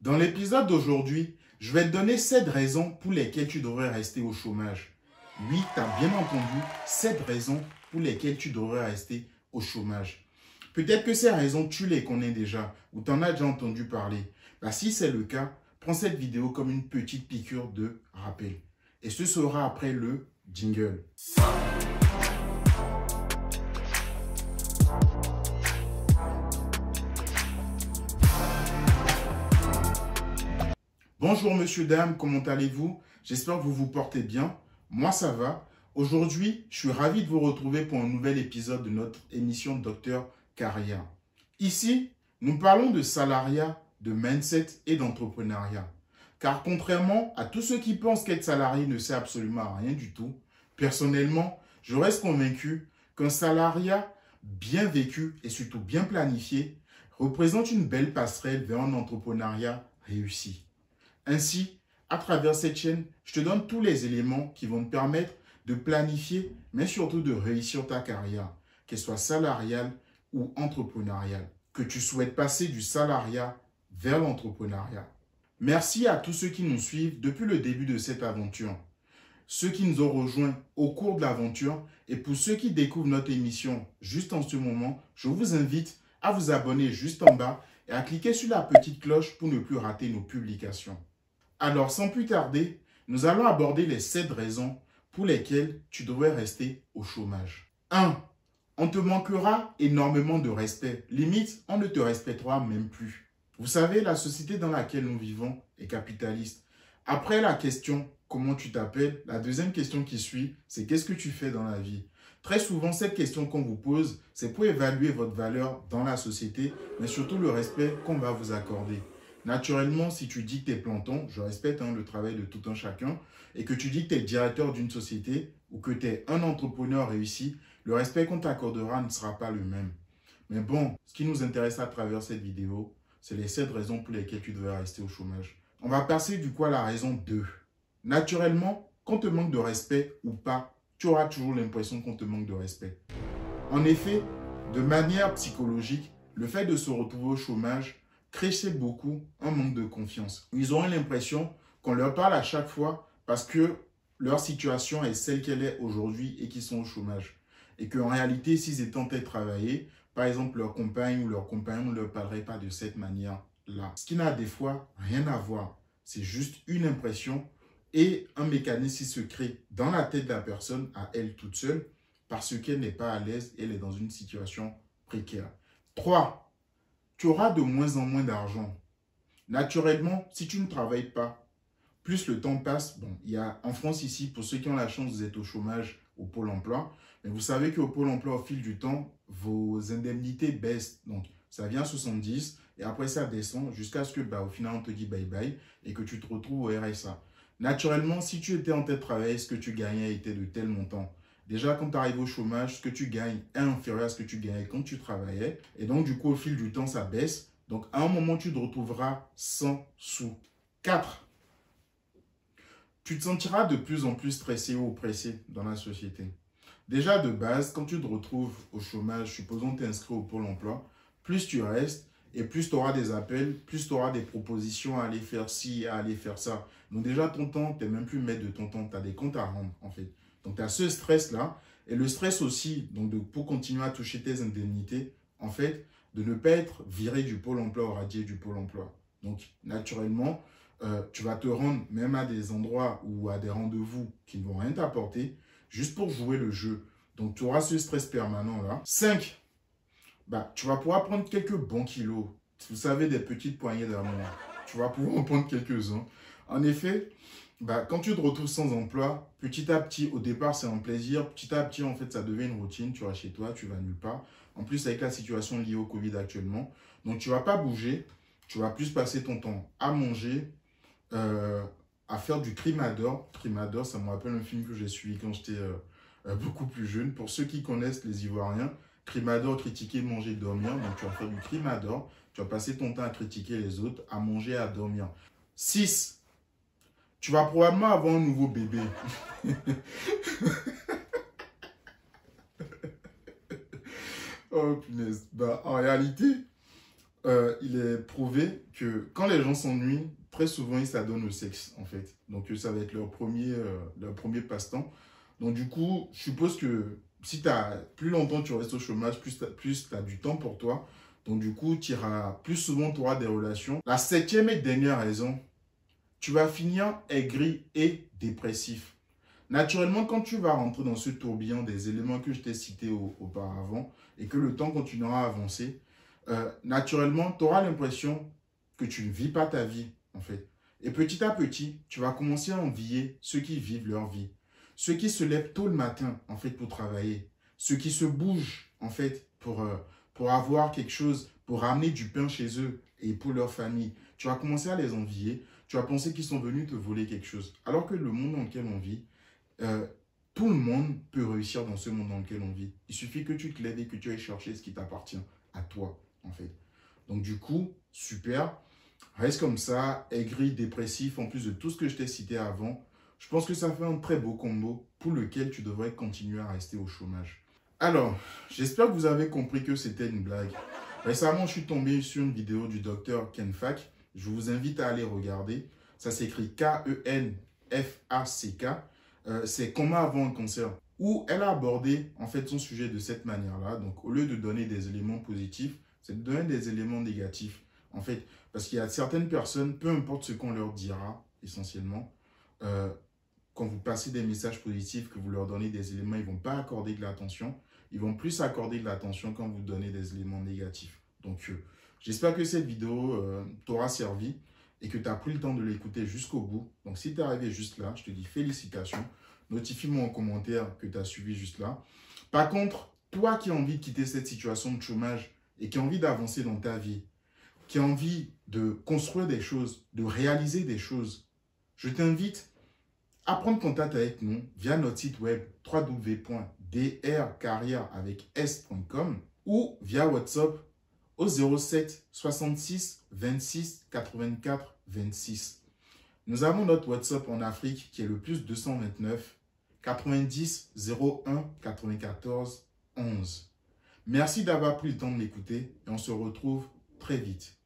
Dans l'épisode d'aujourd'hui, je vais te donner 7 raisons pour lesquelles tu devrais rester au chômage. Oui, tu as bien entendu, 7 raisons pour lesquelles tu devrais rester au chômage. Peut-être que ces raisons, tu les connais déjà ou tu en as déjà entendu parler. Si c'est le cas, prends cette vidéo comme une petite piqûre de rappel. Et ce sera après le jingle. Bonjour monsieur, dame, comment allez-vous? J'espère que vous vous portez bien. Moi, ça va. Aujourd'hui, je suis ravi de vous retrouver pour un nouvel épisode de notre émission Docteur Carrière. Ici, nous parlons de salariat, de mindset et d'entrepreneuriat. Car contrairement à tous ceux qui pensent qu'être salarié ne sert absolument à rien du tout, personnellement, je reste convaincu qu'un salariat bien vécu et surtout bien planifié représente une belle passerelle vers un entrepreneuriat réussi. Ainsi, à travers cette chaîne, je te donne tous les éléments qui vont te permettre de planifier, mais surtout de réussir ta carrière, qu'elle soit salariale ou entrepreneuriale. Que tu souhaites passer du salariat vers l'entrepreneuriat. Merci à tous ceux qui nous suivent depuis le début de cette aventure. Ceux qui nous ont rejoints au cours de l'aventure et pour ceux qui découvrent notre émission juste en ce moment, je vous invite à vous abonner juste en bas et à cliquer sur la petite cloche pour ne plus rater nos publications. Alors, sans plus tarder, nous allons aborder les 7 raisons pour lesquelles tu devrais rester au chômage. 1. On te manquera énormément de respect. Limite, on ne te respectera même plus. Vous savez, la société dans laquelle nous vivons est capitaliste. Après la question « Comment tu t'appelles ?», la deuxième question qui suit, c'est « Qu'est-ce que tu fais dans la vie ?» Très souvent, cette question qu'on vous pose, c'est pour évaluer votre valeur dans la société, mais surtout le respect qu'on va vous accorder. Naturellement, si tu dis que tu es planton, je respecte le travail de tout un chacun, et que tu dis que tu es directeur d'une société ou que tu es un entrepreneur réussi, le respect qu'on t'accordera ne sera pas le même. Mais bon, ce qui nous intéresse à travers cette vidéo, c'est les 7 raisons pour lesquelles tu devrais rester au chômage. On va passer du coup à la raison 2. Naturellement, qu'on te manque de respect ou pas, tu auras toujours l'impression qu'on te manque de respect. En effet, de manière psychologique, le fait de se retrouver au chômage crée chez beaucoup un manque de confiance. Ils auront l'impression qu'on leur parle à chaque fois parce que leur situation est celle qu'elle est aujourd'hui et qu'ils sont au chômage. Et qu'en réalité, s'ils étaient en train de travailler, par exemple, leur compagne ou leur compagnon ne leur parlerait pas de cette manière-là. Ce qui n'a des fois rien à voir. C'est juste une impression et un mécanisme qui se crée dans la tête de la personne à elle toute seule parce qu'elle n'est pas à l'aise et elle est dans une situation précaire. 3. Tu auras de moins en moins d'argent. Naturellement, si tu ne travailles pas, plus le temps passe, il y a en France ici, pour ceux qui ont la chance d'être au chômage au Pôle emploi, mais vous savez qu'au Pôle emploi, au fil du temps, vos indemnités baissent. Donc, ça vient à 70 et après ça descend jusqu'à ce que au final, on te dit bye bye et que tu te retrouves au RSA. Naturellement, si tu étais en train de travailler, ce que tu gagnais était de tel montant. Déjà, quand tu arrives au chômage, ce que tu gagnes est inférieur à ce que tu gagnais quand tu travaillais. Et donc, du coup, au fil du temps, ça baisse. Donc, à un moment, tu te retrouveras sans sous. 4. Tu te sentiras de plus en plus stressé ou oppressé dans la société. Déjà, de base, quand tu te retrouves au chômage, supposons que tu es inscrit au Pôle emploi, plus tu restes et plus tu auras des appels, plus tu auras des propositions à aller faire ci, à aller faire ça. Donc, déjà, ton temps, tu n'es même plus maître de ton temps. Tu as des comptes à rendre, en fait. Donc, tu as ce stress-là. Et le stress aussi, donc pour continuer à toucher tes indemnités, en fait, de ne pas être viré du Pôle emploi ou radié du Pôle emploi. Donc, naturellement, tu vas te rendre même à des endroits ou à des rendez-vous qui ne vont rien t'apporter, juste pour jouer le jeu. Donc, tu auras ce stress permanent-là. 5. Tu vas pouvoir prendre quelques bons kilos. Vous savez, des petites poignées d'amour. Tu vas pouvoir en prendre quelques-uns. En effet, quand tu te retrouves sans emploi, petit à petit, au départ, c'est un plaisir. Petit à petit, en fait, ça devient une routine. Tu vas chez toi, tu vas nulle part. En plus, avec la situation liée au Covid actuellement. Donc, tu ne vas pas bouger. Tu vas plus passer ton temps à manger, à faire du Crimador. Crimador, ça me rappelle un film que j'ai suivi quand j'étais beaucoup plus jeune. Pour ceux qui connaissent les Ivoiriens, Crimador, critiquer, manger, dormir. Donc, tu vas faire du Crimador. Tu vas passer ton temps à critiquer les autres, à manger, à dormir. 6. Tu vas probablement avoir un nouveau bébé. Oh punaise. En réalité, il est prouvé que quand les gens s'ennuient, très souvent, ils s'adonnent au sexe, en fait. Donc, ça va être leur premier passe-temps. Donc, du coup, je suppose que si plus longtemps tu restes au chômage, plus tu as du temps pour toi. Donc, du coup, plus souvent, tu auras des relations. La 7e et dernière raison, tu vas finir aigri et dépressif. Naturellement, quand tu vas rentrer dans ce tourbillon des éléments que je t'ai cités auparavant et que le temps continuera à avancer, naturellement, tu auras l'impression que tu ne vis pas ta vie, en fait. Et petit à petit, tu vas commencer à envier ceux qui vivent leur vie. Ceux qui se lèvent tôt le matin, en fait, pour travailler. Ceux qui se bougent, en fait, pour avoir quelque chose, pour ramener du pain chez eux et pour leur famille. Tu vas commencer à les envier. Tu vas penser qu'ils sont venus te voler quelque chose. Alors que le monde dans lequel on vit, tout le monde peut réussir dans ce monde dans lequel on vit. Il suffit que tu te lèves et que tu ailles chercher ce qui t'appartient à toi, en fait. Donc, du coup, super. Reste comme ça, aigri, dépressif, en plus de tout ce que je t'ai cité avant. Je pense que ça fait un très beau combo pour lequel tu devrais continuer à rester au chômage. Alors, j'espère que vous avez compris que c'était une blague. Récemment, je suis tombé sur une vidéo du docteur Ken Fak. Je vous invite à aller regarder. Ça s'écrit K-E-N-F-A-C-K. C'est comment avant un cancer. Où elle a abordé en fait son sujet de cette manière-là. Donc, au lieu de donner des éléments positifs, c'est de donner des éléments négatifs. En fait, parce qu'il y a certaines personnes, peu importe ce qu'on leur dira, essentiellement, quand vous passez des messages positifs, que vous leur donnez des éléments, ils ne vont pas accorder de l'attention. Ils vont plus accorder de l'attention quand vous donnez des éléments négatifs. Donc, j'espère que cette vidéo t'aura servi et que tu as pris le temps de l'écouter jusqu'au bout. Donc, si tu es arrivé juste là, je te dis félicitations. Notifie-moi en commentaire que tu as suivi juste là. Par contre, toi qui as envie de quitter cette situation de chômage et qui as envie d'avancer dans ta vie, qui a envie de construire des choses, de réaliser des choses, je t'invite à prendre contact avec nous via notre site web www.drcarrière.com ou via WhatsApp au 07 66 26 84 26. Nous avons notre WhatsApp en Afrique qui est le plus 229 90 01 94 11. Merci d'avoir pris le temps de m'écouter et on se retrouve très vite.